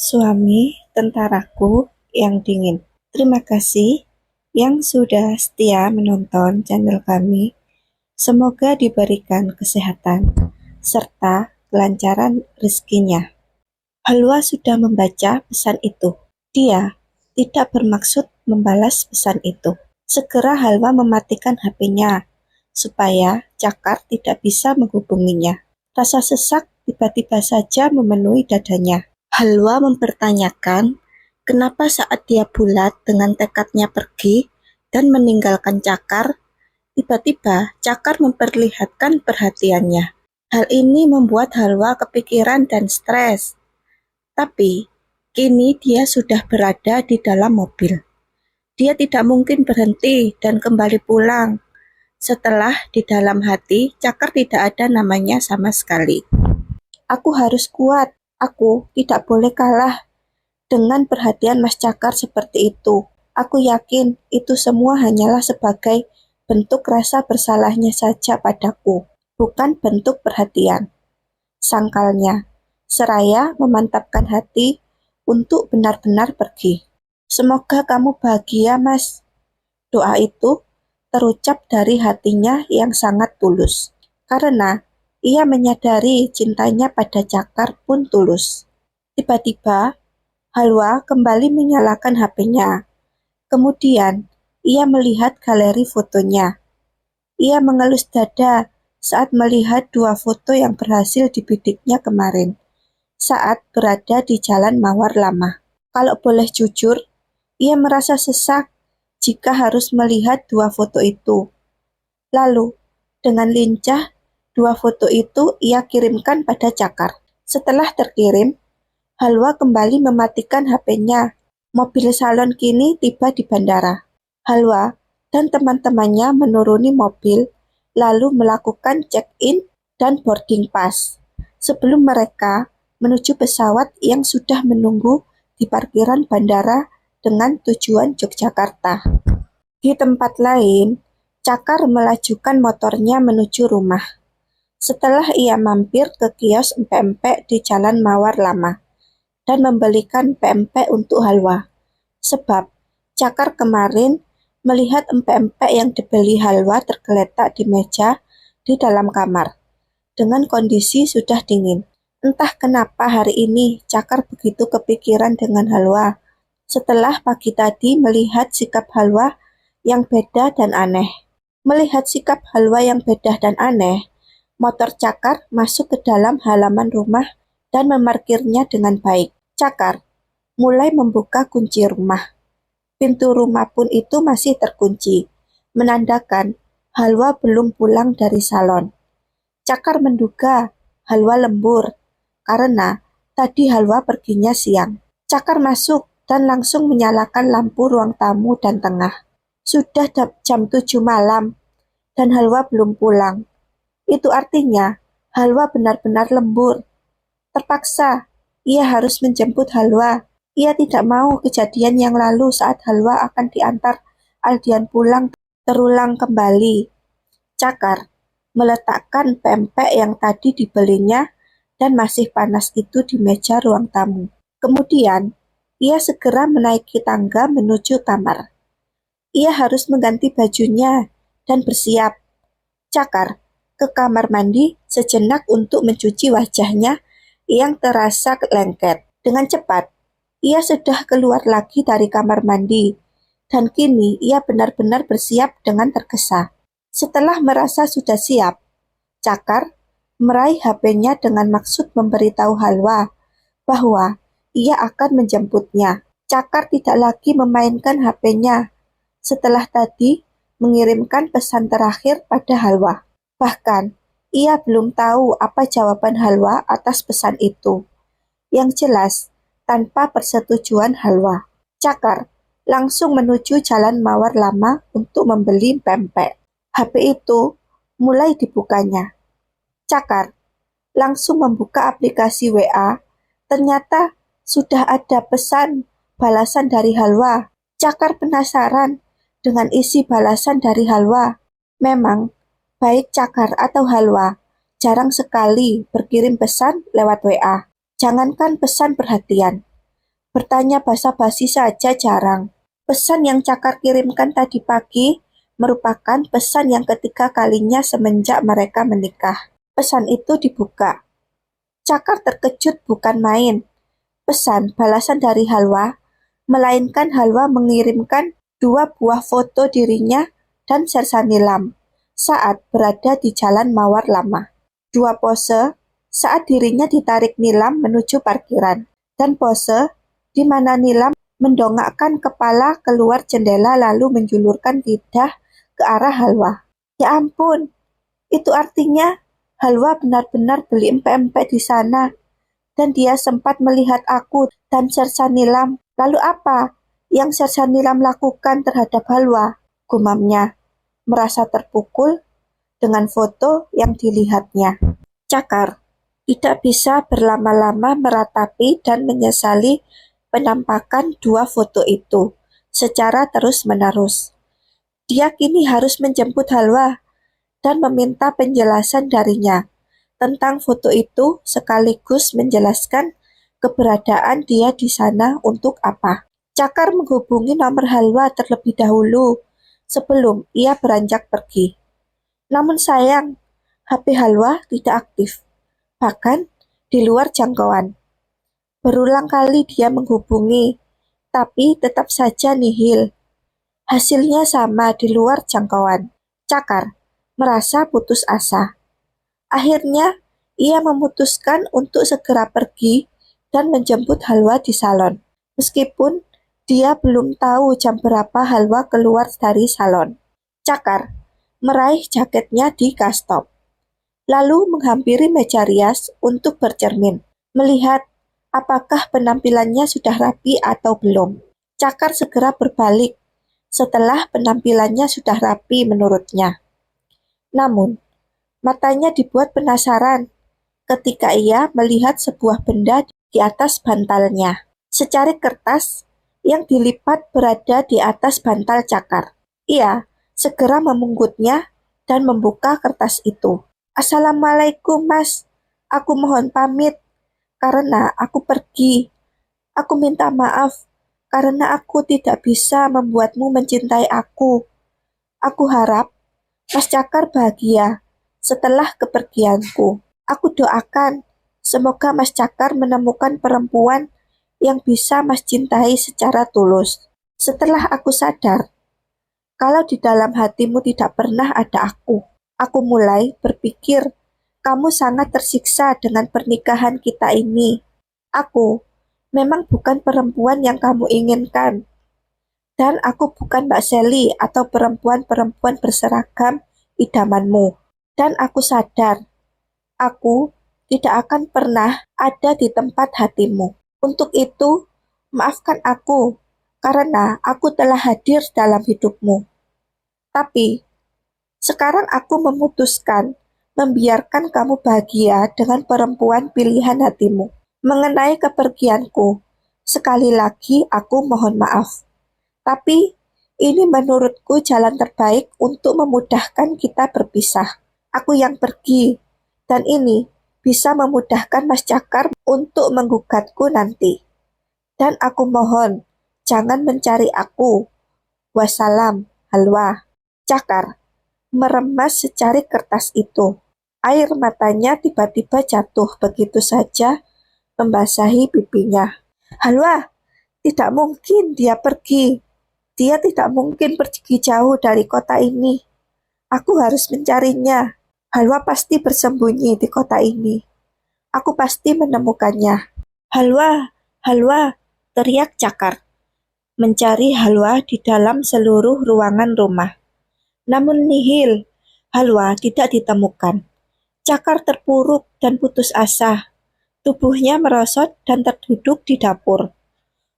Suami tentaraku yang dingin. Terima kasih yang sudah setia menonton channel kami. Semoga diberikan kesehatan serta kelancaran rezekinya. Halwa sudah membaca pesan itu. Dia tidak bermaksud membalas pesan itu. Segera Halwa mematikan HP-nya supaya Cakar tidak bisa menghubunginya. Rasa sesak tiba-tiba saja memenuhi dadanya. Halwa mempertanyakan kenapa saat dia bulat dengan tekadnya pergi dan meninggalkan Cakar, tiba-tiba Cakar memperlihatkan perhatiannya. Hal ini membuat Halwa kepikiran dan stres. Tapi kini dia sudah berada di dalam mobil. Dia tidak mungkin berhenti dan kembali pulang. Setelah di dalam hati, Cakar tidak ada namanya sama sekali. Aku harus kuat. Aku tidak boleh kalah dengan perhatian Mas Cakar seperti itu. Aku yakin itu semua hanyalah sebagai bentuk rasa bersalahnya saja padaku, bukan bentuk perhatian. Sangkalnya, seraya memantapkan hati untuk benar-benar pergi. Semoga kamu bahagia, Mas. Doa itu terucap dari hatinya yang sangat tulus, karena ia menyadari cintanya pada Cakar pun tulus. Tiba-tiba, Halwa kembali menyalakan HP-nya. Kemudian, ia melihat galeri fotonya. Ia mengelus dada saat melihat dua foto yang berhasil dibidiknya kemarin, saat berada di Jalan Mawar Lama. Kalau boleh jujur, ia merasa sesak jika harus melihat dua foto itu. Lalu, dengan lincah, dua foto itu ia kirimkan pada Cakar. Setelah terkirim, Halwa kembali mematikan HP-nya. Mobil salon kini tiba di bandara. Halwa dan teman-temannya menuruni mobil, lalu melakukan check-in dan boarding pass sebelum mereka menuju pesawat yang sudah menunggu di parkiran bandara dengan tujuan Yogyakarta. Di tempat lain, Cakar melajukan motornya menuju rumah. Setelah ia mampir ke kios empek-empek di Jalan Mawar Lama dan membelikan pempek untuk Halwa. Sebab Cakar kemarin melihat empek-empek yang dibeli Halwa tergeletak di meja di dalam kamar, dengan kondisi sudah dingin. Entah kenapa hari ini Cakar begitu kepikiran dengan Halwa. Setelah pagi tadi melihat sikap Halwa yang beda dan aneh. Melihat sikap Halwa yang beda dan aneh, motor Cakar masuk ke dalam halaman rumah dan memarkirnya dengan baik. Cakar mulai membuka kunci rumah. Pintu rumah pun itu masih terkunci, menandakan Halwa belum pulang dari salon. Cakar menduga Halwa lembur, karena tadi Halwa perginya siang. Cakar masuk dan langsung menyalakan lampu ruang tamu dan tengah. Sudah jam 7 malam, dan Halwa belum pulang. Itu artinya Halwa benar-benar lembur. Terpaksa, ia harus menjemput Halwa. Ia tidak mau kejadian yang lalu saat Halwa akan diantar Aldian pulang terulang kembali. Cakar meletakkan pempek yang tadi dibelinya dan masih panas itu di meja ruang tamu. Kemudian, ia segera menaiki tangga menuju kamar. Ia harus mengganti bajunya dan bersiap. Cakar ke kamar mandi sejenak untuk mencuci wajahnya yang terasa lengket. Dengan cepat, ia sudah keluar lagi dari kamar mandi, dan kini ia benar-benar bersiap dengan tergesa. Setelah merasa sudah siap, Cakar meraih HP-nya dengan maksud memberitahu Halwa bahwa ia akan menjemputnya. Cakar tidak lagi memainkan HP-nya setelah tadi mengirimkan pesan terakhir pada Halwa. Bahkan, ia belum tahu apa jawaban Halwa atas pesan itu. Yang jelas, tanpa persetujuan Halwa, Cakar langsung menuju Jalan Mawar Lama untuk membeli pempek. HP itu mulai dibukanya. Cakar langsung membuka aplikasi WA. Ternyata sudah ada pesan balasan dari Halwa. Cakar penasaran dengan isi balasan dari Halwa. Memang, baik Cakar atau Halwa, jarang sekali berkirim pesan lewat WA. Jangankan pesan perhatian, Bertanya basa-basi saja jarang. Pesan yang Cakar kirimkan tadi pagi merupakan pesan yang ketiga kalinya semenjak mereka menikah. Pesan itu dibuka. Cakar terkejut bukan main. Pesan balasan dari Halwa, melainkan Halwa mengirimkan dua buah foto dirinya dan Sersan Nilam saat berada di Jalan Mawar Lama. Dua pose saat dirinya ditarik Nilam menuju parkiran, dan pose di mana Nilam mendongakkan kepala keluar jendela lalu menjulurkan lidah ke arah Halwa. Ya ampun, itu artinya Halwa benar-benar beli empek-empek di sana, dan dia sempat melihat aku dan Sersan Nilam. Lalu apa yang Sersan Nilam lakukan terhadap Halwa? Gumamnya, merasa terpukul dengan foto yang dilihatnya. Cakar tidak bisa berlama-lama meratapi dan menyesali penampakan dua foto itu secara terus-menerus. Dia kini harus menjemput Halwa dan meminta penjelasan darinya tentang foto itu sekaligus menjelaskan keberadaan dia di sana untuk apa. Cakar menghubungi nomor Halwa terlebih dahulu sebelum ia beranjak pergi. Namun sayang, HP Halwa tidak aktif, bahkan di luar jangkauan. Berulang kali dia menghubungi, tapi tetap saja nihil. Hasilnya sama di luar jangkauan. Cakar merasa putus asa. Akhirnya, ia memutuskan untuk segera pergi dan menjemput Halwa di salon. Meskipun dia belum tahu jam berapa Halwa keluar dari salon. Cakar meraih jaketnya di kastop, lalu menghampiri meja rias untuk bercermin, melihat apakah penampilannya sudah rapi atau belum. Cakar segera berbalik setelah penampilannya sudah rapi menurutnya. Namun, matanya dibuat penasaran ketika ia melihat sebuah benda di atas bantalnya. Secari kertas yang dilipat berada di atas bantal Cakar. Ia segera memunggutnya dan membuka kertas itu. Assalamualaikum mas, aku mohon pamit karena aku pergi. Aku minta maaf karena aku tidak bisa membuatmu mencintai aku. Aku harap Mas Cakar bahagia setelah kepergianku. Aku doakan semoga Mas Cakar menemukan perempuan yang bisa Mas cintai secara tulus. Setelah aku sadar kalau di dalam hatimu tidak pernah ada aku mulai berpikir kamu sangat tersiksa dengan pernikahan kita ini. Aku memang bukan perempuan yang kamu inginkan. Dan aku bukan Mbak Sally atau perempuan-perempuan berseragam idamanmu. Dan aku sadar, aku tidak akan pernah ada di tempat hatimu. Untuk itu, maafkan aku, karena aku telah hadir dalam hidupmu. Tapi, sekarang aku memutuskan membiarkan kamu bahagia dengan perempuan pilihan hatimu. Mengenai kepergianku, sekali lagi aku mohon maaf. Tapi ini menurutku jalan terbaik untuk memudahkan kita berpisah. Aku yang pergi, dan ini bisa memudahkan Mas Cakar untuk menggugatku nanti. Dan aku mohon, jangan mencari aku. Wassalam, Halwa. Cakar meremas secari kertas itu. Air matanya tiba-tiba jatuh begitu saja membasahi pipinya. Halwa, tidak mungkin dia pergi. Dia tidak mungkin pergi jauh dari kota ini. Aku harus mencarinya. Halwa pasti bersembunyi di kota ini. Aku pasti menemukannya. Halwa, Halwa, teriak Cakar. Mencari Halwa di dalam seluruh ruangan rumah. Namun nihil, Halwa tidak ditemukan. Cakar terpuruk dan putus asa. Tubuhnya merosot dan terduduk di dapur.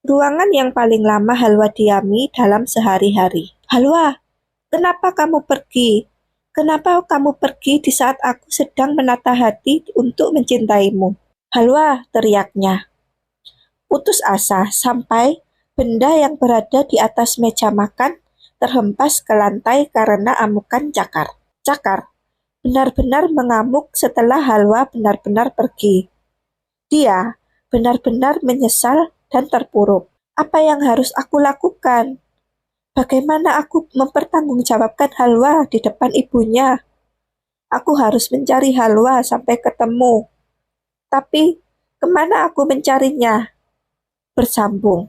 Ruangan yang paling lama Halwa diami dalam sehari-hari. Halwa, kenapa kamu pergi? Kenapa kamu pergi di saat aku sedang menata hati untuk mencintaimu? Halwa, teriaknya. Putus asa sampai benda yang berada di atas meja makan terhempas ke lantai karena amukan Cakar. Cakar benar-benar mengamuk setelah Halwa benar-benar pergi. Dia benar-benar menyesal dan terpuruk. Apa yang harus aku lakukan? Bagaimana aku mempertanggungjawabkan Halwa di depan ibunya? Aku harus mencari Halwa sampai ketemu. Tapi, kemana aku mencarinya? Bersambung.